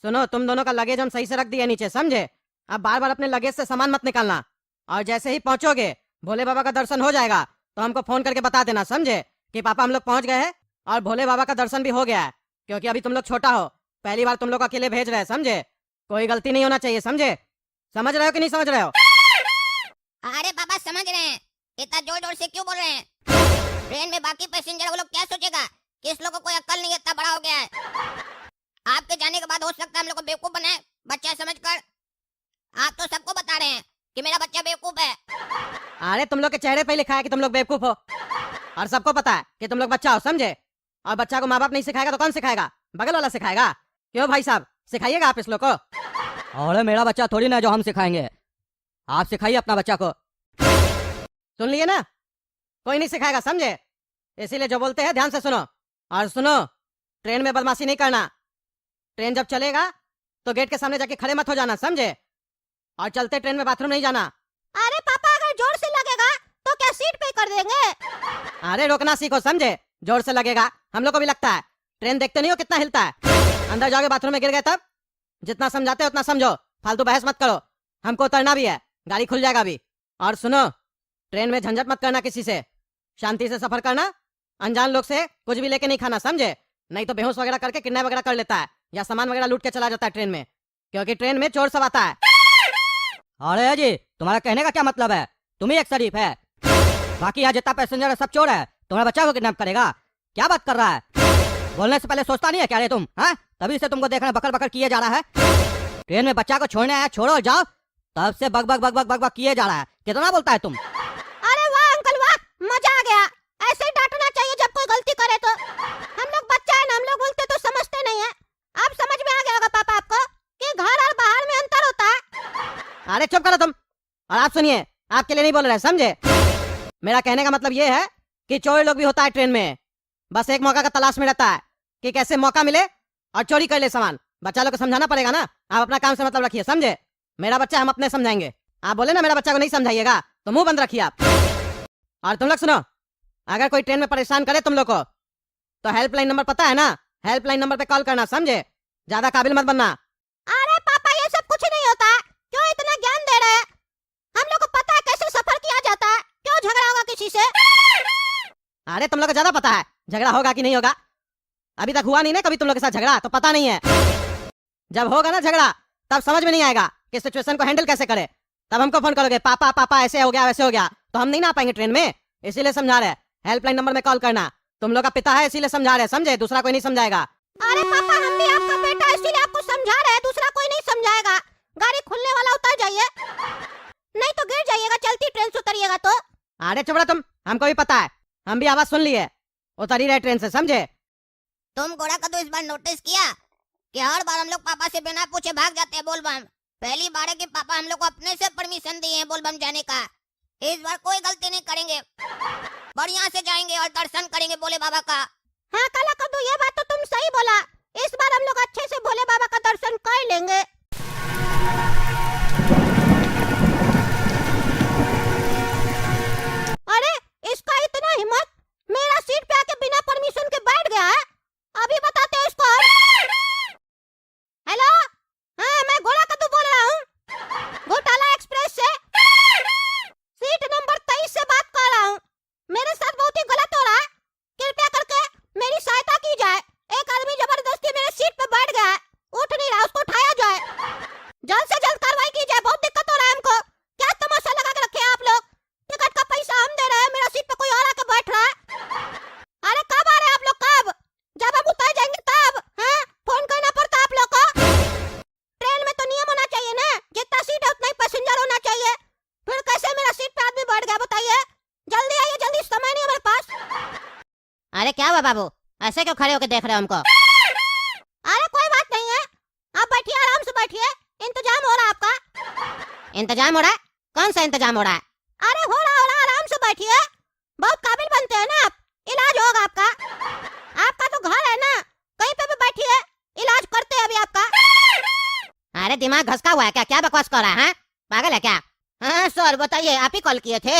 सुनो, तुम दोनों का लगेज हम सही से रख दिए नीचे, समझे? अब बार बार अपने लगेज से सामान मत निकालना, और जैसे ही पहुंचोगे भोले बाबा का दर्शन हो जाएगा तो हमको फोन करके बता देना, समझे? कि पापा हम लोग पहुंच गए हैं और भोले बाबा का दर्शन भी हो गया है। क्योंकि अभी तुम लोग छोटा हो, पहली बार तुम लोग अकेले भेज रहे हैं, समझे? कोई गलती नहीं होना चाहिए, समझे? समझ रहे हो कि नहीं समझ रहे हो? अरे पापा समझ रहे हैं, इतना जोर जोर से क्यों बोल रहे हैं? ट्रेन में बाकी पैसेंजर वो लोग क्या सोचेगा कि इस लोग को कोई अक्ल नहीं है, इतना बड़ा हो गया है। आपके जाने के बाद हो सकता है हम लोग को बेवकूफ बनाए बच्चा समझकर। आप तो सबको बता रहे हैं कि मेरा बच्चा बेवकूफ है। अरे तुम लोग के चेहरे पे ही लिखा है कि तुम लोग बेवकूफ हो, और सबको पता है कि तुम लोग बच्चा हो, समझे? और बच्चा को माँ बाप नहीं सिखाएगा तो कौन सिखाएगा? बगल वाला सिखाएगा। क्यों भाई साहब, सिखाइएगा आप इस लोग को। और मेरा बच्चा थोड़ी ना जो हम सिखाएंगे, आप सिखाइए अपना बच्चा को। सुन लिए ना, कोई नहीं सिखाएगा, समझे? इसीलिए जो बोलते हैं ध्यान से सुनो। और सुनो, ट्रेन में बदमाशी नहीं करना। ट्रेन जब चलेगा तो गेट के सामने जाके खड़े मत हो जाना, समझे? और चलते ट्रेन में बाथरूम नहीं जाना। अरे पापा अगर जोर से लगेगा तो क्या सीट पे कर देंगे? अरे रोकना सीखो, समझे? जोर से लगेगा, हम लोग को भी लगता है। ट्रेन देखते नहीं हो कितना हिलता है। अंदर जाओगे बाथरूम में गिर गए तब? जितना समझाते हो उतना समझो, फालतू बहस मत करो। हमको उतरना भी है, गाड़ी खुल जाएगा अभी। और सुनो, ट्रेन में झंझट मत करना किसी से, शांति से सफर करना। अनजान लोग से कुछ भी लेके नहीं खाना, समझे? नहीं तो बेहोश वगैरह करके किडनैप वगैरह कर लेता है, या सामान वगैरह लूट के चला जाता है ट्रेन में, क्योंकि ट्रेन में चोर सब आता है। अरे जी, तुम्हारा कहने का क्या मतलब है? तुम ही एक शरीफ है, बाकी यहाँ जितना पैसेंजर है सब चोर है। तुम्हारे बच्चा को किडनैप करेगा? क्या बात कर रहा है? बोलने से पहले सोचता नहीं है क्या रे तुम? हाँ, तभी से तुमको देखना बकर बकर किए जा रहा है। ट्रेन में बच्चा को छोड़ने आया, छोड़ो जाओ, तब से bug bug bug bug bug bug किए जा रहा है। कितना बोलता है तुम? अरे वाह अंकल वाह, मजा आ गया। ऐसे ही डांटना चाहिए जब कोई गलती करे तो। हम लोग बच्चा है ना, हम लोग बोलते तो समझते नहीं है। अब समझ में आ गया होगा पापा आपको कि घर और बाहर में अंतर होता है। अरे चुप करो तुम। और आप सुनिए, आपके लिए नहीं बोल रहे, समझे? मेरा कहने का मतलब ये है कि चोर लोग भी होता है ट्रेन में, बस एक मौका का तलाश में रहता है कि कैसे मौका मिले और चोरी कर ले सामान। बच्चा लोग को समझाना पड़ेगा ना। आप अपना काम से मतलब रखिए, समझे? मेरा बच्चा हम अपने समझाएंगे। आप बोले ना मेरा बच्चा को नहीं समझाइएगा तो मुंह बंद रखिए आप। और तुम लोग सुनो, अगर कोई ट्रेन में परेशान करे तुम लोग को तो हेल्पलाइन नंबर पता है ना? हेल्पलाइन नंबर पे कॉल करना, समझे? ज्यादा काबिल मत बनना। अरे पापा ये सब कुछ नहीं होता है, क्यों इतना ज्ञान दे रहे हैं? हम लोग को पता है कैसे सफर किया जाता है, क्यों झगड़ा होगा किसी से? अरे तुम लोग को ज्यादा पता है झगड़ा होगा कि नहीं होगा। अभी तक हुआ नहीं ना कभी तुम लोग के साथ झगड़ा, तो पता नहीं है। जब होगा ना झगड़ा तब समझ में नहीं आएगा कि सिचुएशन को हैंडल कैसे करे। तब हमको फोन करोगे, पापा पापा ऐसे हो गया वैसे हो गया, तो हम नहीं ना आ पाएंगे ट्रेन में। इसीलिए समझा रहे, हेल्पलाइन नंबर में कॉल करना। तुम लोग का पिता है इसीलिए समझा रहे, समझे? दूसरा कोई नहीं समझाएगा। अरे पापा हम भी आपका बेटा है, इसीलिए आपको समझा रहे हैं, दूसरा कोई नहीं समझाएगा। गाड़ी खुलने वाला, उतर जाइए, नहीं तो गिर जाइएगा चलती ट्रेन से उतरिएगा तो। अरे चुप रहो तुम, हमको भी पता है, हम भी आवाज सुन लिए, उतर ही रहे ट्रेन से, समझे? तुम गोरा कद्दू इस बार नोटिस किया कि हर बार हम लोग पापा से बिना पूछे भाग जाते हैं बोलबम। पहली बार है कि पापा हम लोग को अपने से परमिशन दिए हैं बोलबम जाने का। इस बार कोई गलती नहीं करेंगे, बढ़िया से जाएंगे और दर्शन करेंगे भोले बाबा का। हाँ काला कद्दू, ये बात तो तुम सही बोला। इस बार हम लोग अच्छे से भोले बाबा का दर्शन कर लेंगे। अरे इसका इतना हिम्मत, मेरा सीट पे आके बिना परमिशन के बैठ गया है। अभी बताते हैं इसको। हेलो, हाँ मैं गोरा कद्दू बोल रहा हूँ, घोटाला एक्सप्रेस से। सीट नंबर 23 से बात कर रहा हूँ। मेरे साथ बहुत ही गलत हो रहा है, कृपया करके मेरी सहायता की जाए। एक आदमी जबरदस्ती मेरे सीट पे बैठ गया है, उठ नहीं रहा, उसको उठाया जाए। जल्द से जल्द कार्रवाई की जाए, बहुत दिक्कत हो रहा है हमको। क्या तमाशा लगा के रखे हैं आप लोग? टिकट का पैसा हम दे रहे हैं, मेरा सीट पे कोई और आके बैठ रहा है। अरे कब आ रहे हैं आप लोग? कब? जब हम उतर जाएंगे तब। हाँ फोन करना पड़ता है आप लोग को। ट्रेन में तो नियम होना चाहिए ना, जितना सीट है उतना ही पैसेंजर होना चाहिए। फिर कैसे मेरा सीट पे आदमी बैठ गया बताइए? जल्दी आइए, जल्दी, समय नहीं हमारे पास। अरे क्या हुआ बाबू, ऐसे क्यों खड़े होकर देख रहे हो हमको? अरे कोई बात नहीं है, आप बैठिए, आराम से बैठिए, इंतजाम हो रहा है आपका। इंतजाम हो रहा है? कौन सा इंतजाम हो रहा है? अरे हो रहा, आराम से बैठिए, बहुत काबिल बनते हैं ना आप, इलाज होगा आपका। आपका तो घर है ना, कहीं पे भी बैठिए, इलाज करते हैं अभी आपका। अरे दिमाग घसका हुआ है क्या? क्या बकवास कर रहा है? पागल है क्या? हाँ सर बताइए, आप ही कॉल किए थे?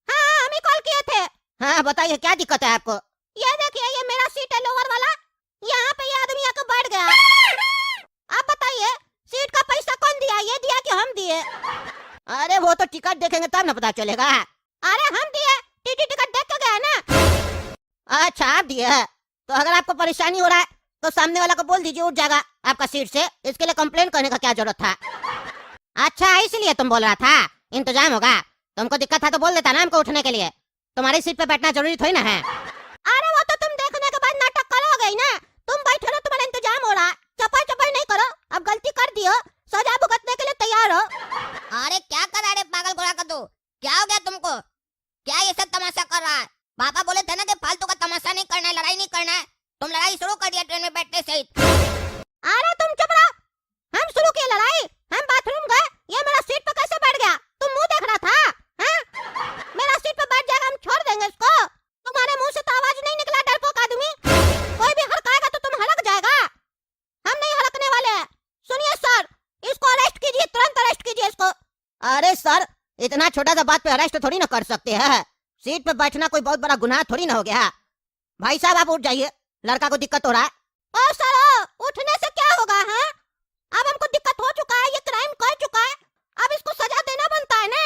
हाँ हम ही कॉल किए थे। हाँ बताइए क्या दिक्कत है आपको? ये देखिए, ये मेरा सीट है लोअर वाला, यहाँ पे ये आदमी आके बैठ गया। टिकट देखेंगे तब ना पता चलेगा। अरे हम दिए, टीटी टिकट देख के गया ना। अच्छा आप दिए है, तो अगर आपको परेशानी हो रहा है तो सामने वाला को बोल दीजिए उठ जाएगा आपका सीट से। इसके लिए कंप्लेन करने का क्या जरूरत था? अच्छा इसलिए तुम बोल रहा था इंतजाम होगा। तुमको दिक्कत था तो बोल देता ना हमको उठने के लिए। तुम्हारी सीट पे बैठना जरूरी थोड़ी ना है। अरे वो तो तुम देखने के बाद नाटक करोगे ही ना। तुम बैठे रहो, तुम्हारा इंतजाम हो रहा है। चपाई चपाई नहीं करो, अब गलती कर दियो, सजा भुगतने के लिए तैयार हो। अरे क्या कर रहा है पागल घोड़ा का तू? क्या हो गया तुमको? क्या ये सब तमाशा कर रहा है? पापा बोले थे ना कि फालतू का तमाशा नहीं करना है, लड़ाई नहीं करना है। तुम लड़ाई शुरू कर दिया ट्रेन में बैठने से ही। अरे तुम चुप रहो, हम शुरू किए लड़ाई। हम बाथरूम गए, ये मेरा सीट पे कैसे बैठ गया? तुम मुंह देख रहा था? हाँ? मेरा सीट पे बैठ जाएगा, हम छोड़ देंगे इसको। तुम्हारे मुंह से तो आवाज नहीं निकला डरपोक आदमी। कोई भी हड़काएगा तो तुम हड़क जाएगा। हम नहीं हड़कने वाले हैं। सुनिए सर, इसको अरेस्ट कीजिए, तुरंत अरेस्ट कीजिए इसको। अरे सर इतना छोटा सा बात पे अरेस्ट थोड़ी ना कर सकते हैं। सीट पे बैठना कोई बहुत बड़ा गुनाह थोड़ी ना हो गया। भाई साहब आप उठ जाइए, लड़का को दिक्कत हो रहा है। ओ सर, उठने से क्या होगा? हैं? अब हमको दिक्कत हो चुका है, ये क्राइम कर चुका है, अब इसको सजा देना बनता है ना।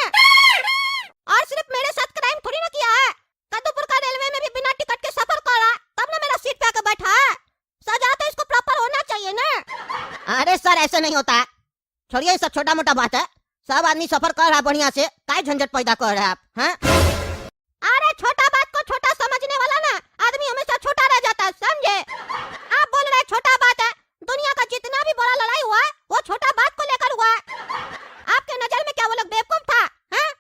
और सिर्फ मेरे साथ क्राइम थोड़ी ना किया है, कद्दूपुर का रेलवे में भी बिना टिकट के सफर कर रहा है, तब ना मेरा सीट पे आके बैठा है। सजा तो इसको प्रॉपर होना चाहिए ना। अरे सर ऐसे नहीं होता है, छोड़िए ये सब छोटा मोटा बात है। सब आदमी सफर कर रहा है बढ़िया से, काय झंझट पैदा कर रहे हैं आप? हैं? अरे छोटा बात को छोटा समझने वाला ना आदमी हमेशा छोटा रह जाता है, समझे? आप बोल रहे छोटा बात है, दुनिया का जितना भी बड़ा लड़ाई हुआ है वो छोटा बात को लेकर हुआ है। आपके नजर में क्या वो लोग बेवकूफ था? हैं?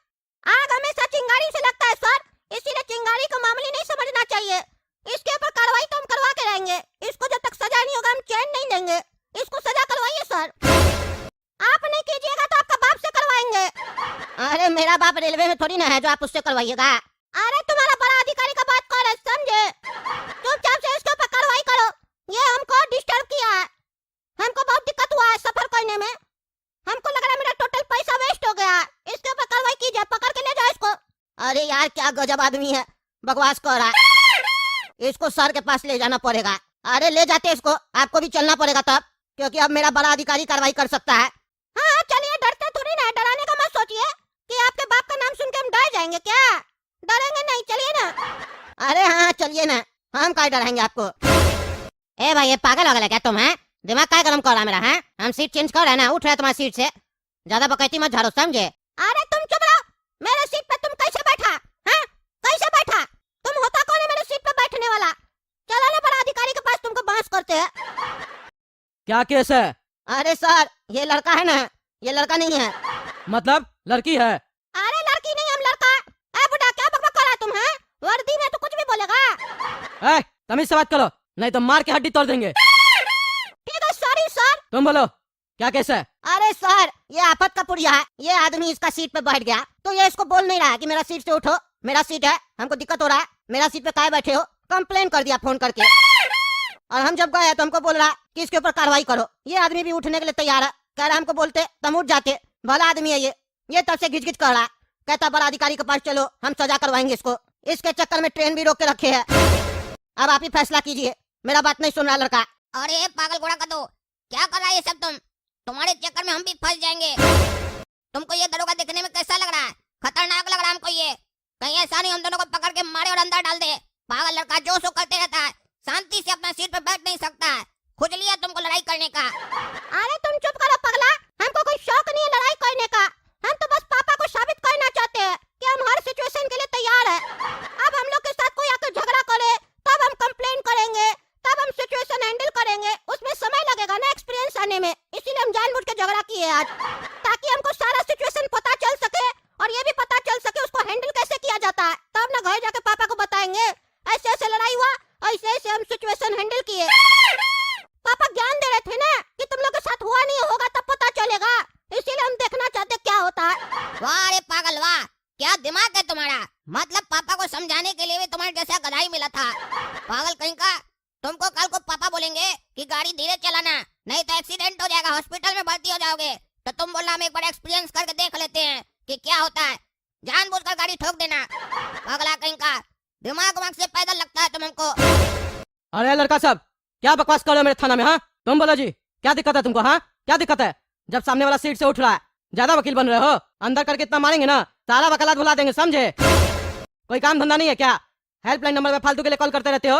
आग हमेशा चिंगारी से लगता है सर, इसीलिए चिंगारी को मामूली नहीं समझना चाहिए। इसके ऊपर कार्रवाई तो हम करवा के रहेंगे। इसको जब तक सजा नहीं होगा हम चैन नहीं देंगे। इसको सजा करवाइए सर। आप नहीं कीजिएगा तो आपका बाप से करवाएंगे। अरे मेरा बाप रेलवे में थोड़ी ना है जो आप उससे करवाइएगा। अरे तुम्हारा बड़ा अधिकारी का बात कर रहे, समझे? चुपचाप से इसके ऊपर कार्रवाई करो। ये हमको डिस्टर्ब किया है, हमको बहुत दिक्कत हुआ है सफर करने में। हमको लग रहा है मेरा टोटल पैसा वेस्ट हो गया। इसके ऊपर कार्रवाई कीजिए, पकड़ के ले जाओ इसको। अरे यार क्या गजब आदमी है, बकवास कर रहा है। इसको सर के पास ले जाना पड़ेगा। अरे ले जाते इसको, आपको भी चलना पड़ेगा तब, क्योंकि अब मेरा बड़ा अधिकारी कार्रवाई कर सकता है। हाँ चलिए, डरते थोड़ी ना, डराने का मत सोचिए कि आपके बाप का नाम सुन के हम डर जाएंगे। क्या डरेंगे नहीं, चलिए ना। अरे हाँ चलिए ना, हम काय डराएंगे आपको। ए भाई ये पागल हो गया क्या तुम? हैं दिमाग काय गरम कर रहा है मेरा? हैं हम सीट चेंज कर रहे हैं ना, उठ रहे तुम्हारी सीट से, ज्यादा बकैती मत झाड़ो समझे। अरे तुम चुप रहो, मेरे सीट पे तुम कैसे बैठा? हैं? कैसे बैठा? तुम होता कौन है मेरे सीट पे बैठने वाला? चलो ना बड़ा अधिकारी के पास, तुमको बांस करते हैं। क्या केस है? अरे सर ये लड़का है ना, ये लड़का नहीं है। मतलब लड़की है? अरे लड़की नहीं, हम लड़का। ए बुढ़ा क्या बकबक कर रहा है तुम? हैं वर्दी में तो कुछ भी बोलेगा। ए तमीज से बात करो, नहीं तो मार के हड्डी तोड़ देंगे। ठीक है सॉरी सर। तुम बोलो क्या केस है? अरे सर ये आफत का पुरिया है, ये आदमी इसका सीट पे बैठ गया तो ये इसको बोल नहीं रहा है कि मेरा सीट से उठो, मेरा सीट है, हमको दिक्कत हो रहा है, मेरा सीट पे काय बैठे हो। कंप्लेन कर दिया फोन करके, और हम जब गए तो हमको बोल रहा कि इसके ऊपर कार्रवाई करो। ये आदमी भी उठने के लिए तैयार है, कह रहा हमको बोलते तुम उठ जाते, भला आदमी है ये तब से घिच कर रहा है, कहता बड़ा अधिकारी के पास चलो हम सजा करवाएंगे इसको। इसके चक्कर में ट्रेन भी रोक के रखे है। अब आप ही फैसला कीजिए, मेरा बात नहीं सुन रहा लड़का। अरे पागल घोड़ा का दो, क्या कर रहा है ये सब? तुम्हारे चक्कर में हम भी फंस जाएंगे। तुमको ये दरोगा देखने में कैसा लग रहा है? खतरनाक लग रहा है हमको ये। कहीं ऐसा नहीं हम दोनों को पकड़ के मारे और अंदर डाल दे। पागल लड़का जो सो करते रहता है, शांति से अपना सीट पर बैठ नहीं सकता है। खुद लिया तुमको लड़ाई करने का। अरे तुम चुप करो पगला, हमको कोई शौक नहीं है लड़ाई करने का। हम तो बस पापा को साबित करना चाहते हैं कि हम हर सिचुएशन के लिए तैयार है। अब हम लोग के साथ कोई आकर झगड़ा करे तब हम कंप्लेन करेंगे, तब हम सिचुएशन हैंडल करेंगे। उसमें समय लगेगा ना एक्सपीरियंस आने में, इसीलिए हम जानबूझ के झगड़ा किए आज, ताकि हमको सारा सिचुएशन पता चल सके और ये भी पता चल सके उसको हैंडल कैसे किया जाता है। तब ना घर जाके पापा को बताएंगे ऐसे ऐसे लड़ाई हुआ, ऐसे ऐसे हम सिचुएशन हैंडल किए। पापा ज्ञान दे रहे थे ना कि तुम लोग के साथ हुआ नहीं होगा तब पता चलेगा, इसीलिए हम देखना चाहते क्या होता है। वाह रे पागल वाह, क्या दिमाग है तुम्हारा। मतलब पापा को समझाने के लिए भी तुम्हारे जैसा गधा मिला था। पागल कहीं का। तुमको कल को पापा बोलेंगे कि गाड़ी धीरे चलाना, नहीं तो एक्सीडेंट हो जाएगा, हॉस्पिटल में भर्ती हो जाओगे। तो तुम बोलना हम एक बार एक्सपीरियंस करके देख लेते हैं कि क्या होता है। जानबूझकर गाड़ी ठोक देना। पागला कहीं का, दिमाग से पैदल लगता है तुमको। अरे लड़का साहब क्या बकवास कर रहे हो मेरे थाना में? हाँ तुम बोलो जी, क्या दिक्कत है तुमको? हाँ क्या दिक्कत है? जब सामने वाला सीट से उठ रहा है ज्यादा वकील बन रहे हो। अंदर करके इतना मारेंगे ना, सारा वकालत भुला देंगे, समझे? कोई काम धंधा नहीं है क्या? हेल्पलाइन नंबर पे फालतू के लिए कॉल करते रहते हो।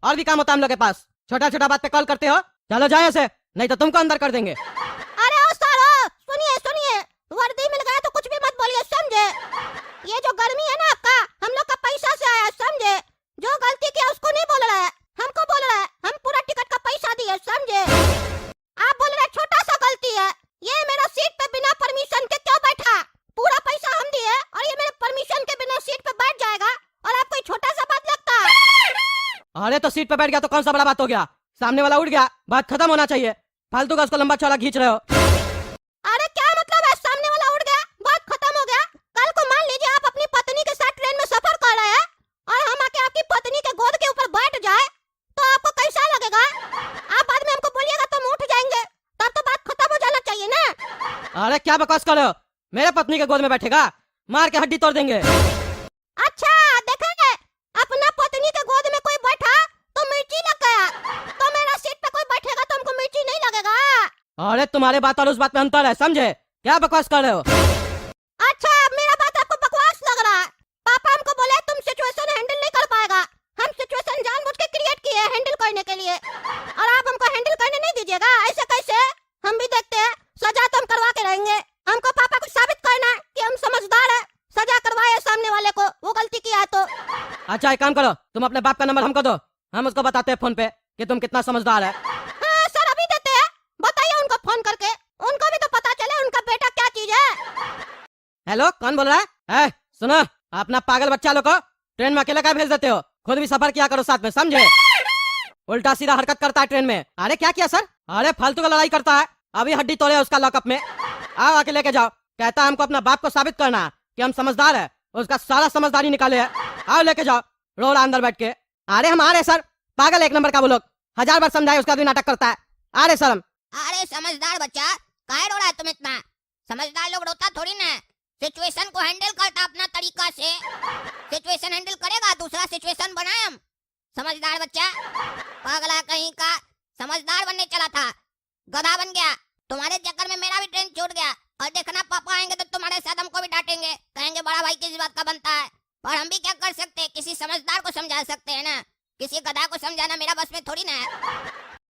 और भी काम होता है हम लोग के पास, छोटा छोटा बात पे कॉल करते हो। चलो जाओ ऐसे, नहीं तो तुमको अंदर कर देंगे। अरे ओ सारो, सुनिए सुनिए, वर्दी मिल गया तो कुछ भी मत बोलिए, समझे? ये जो गर्मी है ना आपका, हम लोग का पैसा से आया, समझे? जो गलती किया उसको नहीं बोल रहा है, हमको बोल रहा है। हम पूरा टिकट का पैसा दिए, समझे? आप बोल रहे छोटा सा गलती है। ये मेरा सीट पे बिना परमिशन के क्यों बैठा? पूरा पैसा हम दिए और ये मेरे परमिशन के बिना सीट पे बैठ जाएगा और आपको ये छोटा सा बात लगता है? अरे तो सीट पे बैठ गया तो कौन सा बड़ा बात हो गया? सामने वाला उठ गया, बात खत्म होना चाहिए। फालतू का उसको लंबा चौड़ा खींच रहे हो। अरे क्या मतलब है सामने वाला उड़ गया बात खत्म हो गया? कल को मान लीजिए आप अपनी पत्नी के साथ ट्रेन में सफर कर रहे हैं और हम आके आपकी पत्नी के गोद के ऊपर बैठ जाए तो आपको कैसा लगेगा? आप बाद में हमको बोलिएगा तो हम उठ जाएंगे, तब तो बात खत्म हो जाना चाहिए ना। अरे क्या बकवास कर रहे हो? मेरे पत्नी के गोद में बैठेगा, मार के हड्डी तोड़ देंगे। अच्छा देखेंगे, अपना पत्नी के गोद में कोई बैठा तो मिर्ची लग गया, तो मेरा सीट पे कोई बैठेगा तो हमको मिर्ची नहीं लगेगा? अरे तुम्हारे बात और उस बात में अंतर है, समझे? क्या बकवास कर रहे हो? अच्छा मेरा बात आपको बकवास लग रहा है? पापा हमको बोले तुम सिचुएशन हैंडल नहीं कर पाएगा। हम सिचुएशन जानबूझ के क्रिएट किए हैं हैंडल करने के लिए, और आप हमको हैंडल करने नहीं दीजिएगा? ऐसे कैसे? हम भी देखते हैं, सजा तो हम करवा के रहेंगे। हमको पापा को साबित करना है कि हम समझदार है, सजा करवाए सामने वाले को, वो गलती किया है तो। अच्छा एक काम करो, तुम अपने बाप का नंबर हमको दो, हम उसको बताते हैं फोन पे कि तुम कितना समझदार है। हाँ सर अभी देते हैं, बताइए उनको फोन करके, उनको भी तो पता चले उनका बेटा क्या चीज है। हेलो, कौन बोल रहा है? सुनो, अपना पागल बच्चा लोग को ट्रेन में अकेले क्या भेज देते हो? खुद भी सफर किया करो साथ में, समझे? उल्टा सीधा हरकत करता है ट्रेन में। अरे क्या किया सर? अरे फालतू का लड़ाई करता है, अभी हड्डी तोड़े उसका लॉकअप में। आओ आके लेके जाओ। कहता है हमको अपना बाप को साबित करना है कि हम समझदार है, उसका सारा समझदारी निकाले है। आओ लेके जाओ, रो रहा अंदर बैठ के। अरे हम आ रहे सर, पागल एक नंबर का वो लोग, 1000 बार समझाए उसका भी नाटक करता है। आ रहे सर हम। अरे समझदार बच्चा, काहे रो रहा है तुम इतना? समझदार लोग रोता थोड़ी ना, सिचुएशन को हैंडल करता अपना तरीका से। सिचुएशन हैंडल करेगा, दूसरा सिचुएशन बनाए हम। समझदार बच्चा, पागला कहीं का, समझदार बनने चला था, गधा बन गया। तुम्हारे चक्कर में मेरा भी ट्रेन छूट गया, और देखना पापा आएंगे तो तुम्हारे साथ हमको भी डांटेंगे, कहेंगे बड़ा भाई किस बात का बनता है। पर हम भी क्या कर सकते हैं, किसी समझदार को समझा सकते हैं ना, किसी गधा को समझाना मेरा बस में थोड़ी ना है।